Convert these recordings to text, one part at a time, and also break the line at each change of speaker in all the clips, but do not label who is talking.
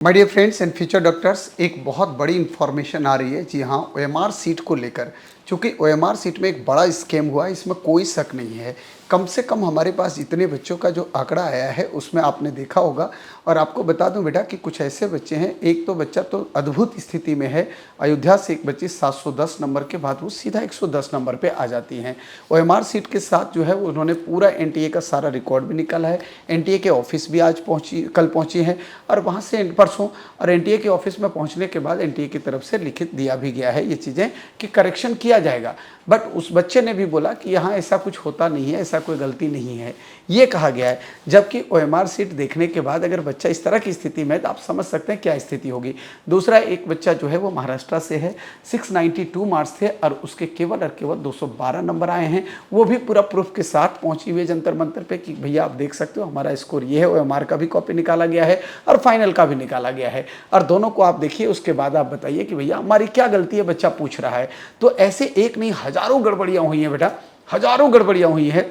My dear friends and future doctors, एक बहुत बड़ी इन्फॉर्मेशन आ रही है। जी हाँ, ओएमआर सीट को लेकर। चूँकि ओएमआर सीट में एक बड़ा स्कैम हुआ है, इसमें कोई शक नहीं है। कम से कम हमारे पास इतने बच्चों का जो आंकड़ा आया है उसमें आपने देखा होगा। और आपको बता दूं बेटा कि कुछ ऐसे बच्चे हैं, एक तो बच्चा तो अद्भुत स्थिति में है। अयोध्या से एक बच्ची 710 नंबर के बाद वो सीधा 110 नंबर पे आ जाती हैं। ओएमआर सीट के साथ जो है वो उन्होंने पूरा एनटीए का सारा रिकॉर्ड भी निकाला है। एनटीए के ऑफिस भी आज कल पहुंची है और वहाँ से परसों, और एनटीए के ऑफिस में पहुंचने के बाद एनटीए की तरफ से लिखित दिया भी गया है ये चीज़ें कि करेक्शन किया जाएगा। बट उस बच्चे ने भी बोला कि यहाँ ऐसा कुछ होता नहीं है, ऐसा कोई गलती नहीं है, ये कहा गया है। जबकि ओएमआर सीट देखने के बाद अगर बच्चा इस तरह की स्थिति में है तो आप समझ सकते हैं क्या स्थिति होगी। दूसरा, एक बच्चा जो है वो महाराष्ट्र से है, 692 मार्क्स थे और उसके केवल और केवल 212 नंबर आए हैं। वो भी पूरा प्रूफ के साथ पहुंची हुई जंतर मंतर पे कि भैया आप देख सकते हो हमारा स्कोर ये है। ओएमआर का भी कॉपी निकाला गया है और फाइनल का भी निकाला गया है, और दोनों को आप देखिए। उसके बाद आप बताइए कि भैया हमारी क्या गलती है, बच्चा पूछ रहा है। तो ऐसे एक नहीं हजारों गड़बड़ियां हुई हैं बेटा, हजारों गड़बड़ियां हुई हैं।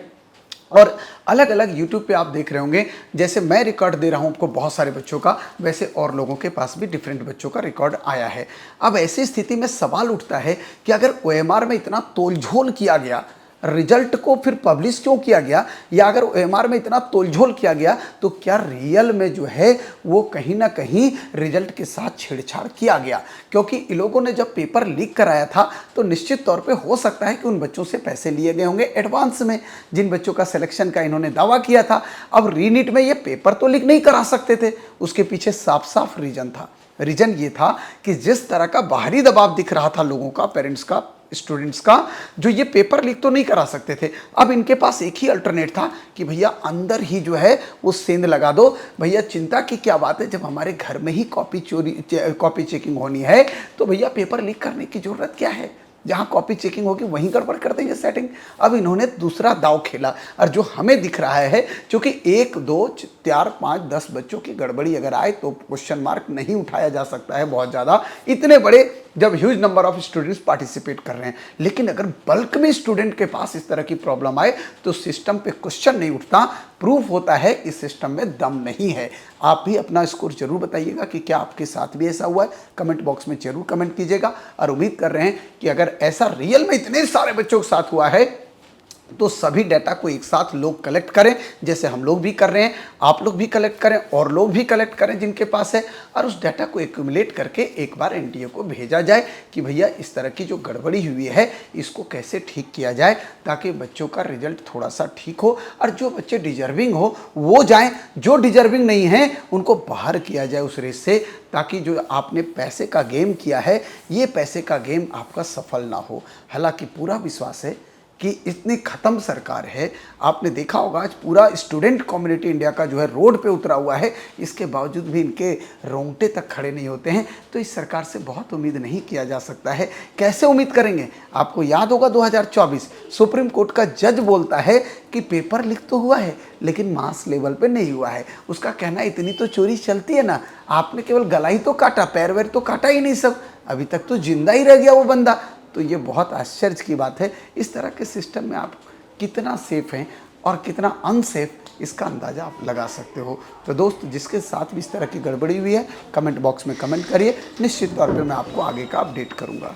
और अलग अलग यूट्यूब पे आप देख रहे होंगे, जैसे मैं रिकॉर्ड दे रहा हूं आपको बहुत सारे बच्चों का, वैसे और लोगों के पास भी डिफरेंट बच्चों का रिकॉर्ड आया है। अब ऐसी स्थिति में सवाल उठता है कि अगर ओएमआर में इतना तोलझोल किया गया, रिजल्ट को फिर पब्लिश क्यों किया गया, या अगर ओएमआर में इतना तोलझोल किया गया तो क्या रियल में जो है वो कहीं ना कहीं रिजल्ट के साथ छेड़छाड़ किया गया। क्योंकि इन लोगों ने जब पेपर लीक कराया था तो निश्चित तौर पे हो सकता है कि उन बच्चों से पैसे लिए गए होंगे एडवांस में, जिन बच्चों का सिलेक्शन का इन्होंने दावा किया था। अब रीनीट में ये पेपर तो लीक नहीं करा सकते थे, उसके पीछे साफ साफ रीजन था। रीजन ये था कि जिस तरह का बाहरी दबाव दिख रहा था लोगों का, पेरेंट्स का, स्टूडेंट्स का, जो ये पेपर लीक तो नहीं करा सकते थे। अब इनके पास एक ही अल्टरनेट था कि भैया अंदर ही जो है वो सेंध लगा दो। भैया चिंता की क्या बात है, जब हमारे घर में ही कॉपी चेकिंग होनी है तो भैया पेपर लीक करने की जरूरत क्या है। जहाँ कॉपी चेकिंग होगी वहीं गड़बड़ कर देंगे सेटिंग। अब इन्होंने दूसरा दाव खेला, और जो हमें दिख रहा है क्योंकि 1 2 4 5 10 बच्चों की गड़बड़ी अगर आए तो क्वेश्चन मार्क नहीं उठाया जा सकता है बहुत ज़्यादा, इतने बड़े जब huge number of students participate कर रहे हैं। लेकिन अगर बल्क में स्टूडेंट के पास इस तरह की प्रॉब्लम आए तो सिस्टम पे क्वेश्चन नहीं उठता, प्रूफ होता है इस सिस्टम में दम नहीं है। आप भी अपना स्कोर जरूर बताइएगा कि क्या आपके साथ भी ऐसा हुआ है, कमेंट बॉक्स में जरूर कमेंट कीजिएगा। और उम्मीद कर रहे हैं कि अगर ऐसा रियल में इतने सारे बच्चों के साथ हुआ है तो सभी डाटा को एक साथ लोग कलेक्ट करें, जैसे हम लोग भी कर रहे हैं, आप लोग भी कलेक्ट करें और लोग भी कलेक्ट करें जिनके पास है, और उस डाटा को एक्यूमुलेट करके एक बार एनटीए को भेजा जाए कि भैया इस तरह की जो गड़बड़ी हुई है इसको कैसे ठीक किया जाए, ताकि बच्चों का रिजल्ट थोड़ा सा ठीक हो और जो बच्चे डिजर्विंग हो वो जाएं, जो डिजर्विंग नहीं है उनको बाहर किया जाए उस रेस से, ताकि जो आपने पैसे का गेम किया है ये पैसे का गेम आपका सफल ना हो। हालांकि पूरा विश्वास है कि इतनी ख़त्म सरकार है। आपने देखा होगा आज पूरा स्टूडेंट कम्युनिटी इंडिया का जो है रोड पे उतरा हुआ है, इसके बावजूद भी इनके रोंगटे तक खड़े नहीं होते हैं। तो इस सरकार से बहुत उम्मीद नहीं किया जा सकता है। कैसे उम्मीद करेंगे? आपको याद होगा 2024 सुप्रीम कोर्ट का जज बोलता है कि पेपर लीक तो हुआ है लेकिन मास लेवल पे नहीं हुआ है। उसका कहना इतनी तो चोरी चलती है ना, आपने केवल गला ही तो काटा, पैर वैर तो काटा ही नहीं, सब अभी तक तो जिंदा ही रह गया वो बंदा। तो ये बहुत आश्चर्य की बात है। इस तरह के सिस्टम में आप कितना सेफ हैं और कितना अनसेफ, इसका अंदाज़ा आप लगा सकते हो। तो दोस्त, जिसके साथ भी इस तरह की गड़बड़ी हुई है कमेंट बॉक्स में कमेंट करिए, निश्चित तौर पे मैं आपको आगे का अपडेट करूंगा।